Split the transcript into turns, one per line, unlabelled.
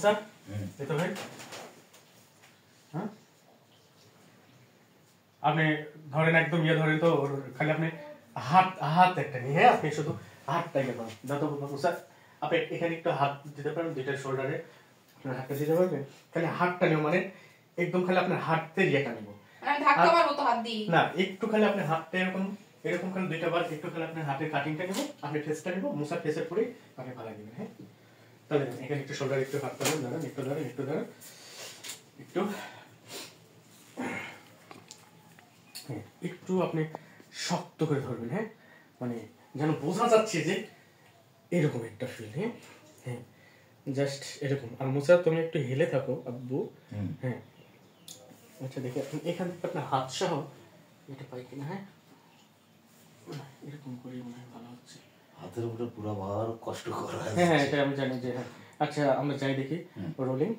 মুসা এই তো ভাই হ্যাঁ আপনি ধরেন একদম ধরেন তো খালি আপনি হাত একটা নিয়ে হ্যাঁ আপনি শুধু হাতটা দেবেন দাদা মুসা আপনি এখানে একটু হাত দিতে পারেন দুইটা শোল্ডারে আপনার হাতটা দিতে পারবেন খালি হাতটা নিও মানে একদম খালি আপনার হাততে ইয়েটা নিব
ধাক্কা মারবো তো হাত দিয়ে
না একটু খালি আপনি হাতটা এরকম খালি দুইটা বার একটু খালি আপনার হাতের কাটিংটা নেব আপনি ফেসটা নেব মুসার ফেসের পরে আপনি ভালাই দিবেন হ্যাঁ তাহলে এখানে একটু শোল্ডার একটু হাত ধরেন ধরেন একটু একটু আপনি শক্ত করে ধরবেন হ্যাঁ মানে যেন বোঝা যাচ্ছে যে এরকম একটা ফিল হ্যাঁ হ্যাঁ জাস্ট এরকম আর মুসা তুমি একটু হেলে থাকো আব্বু হ্যাঁ আচ্ছা দেখে এখান থেকে আপনার হাত সহ এটা পাই কিনা হ্যাঁ এরকম করে মনে হয় ভালো হচ্ছে
হাতের উপরে পুরো ভার কষ্ট করা
হ্যাঁ হ্যাঁ এটা আমি জানি যে হ্যাঁ আচ্ছা আমরা যাই দেখি রোলিং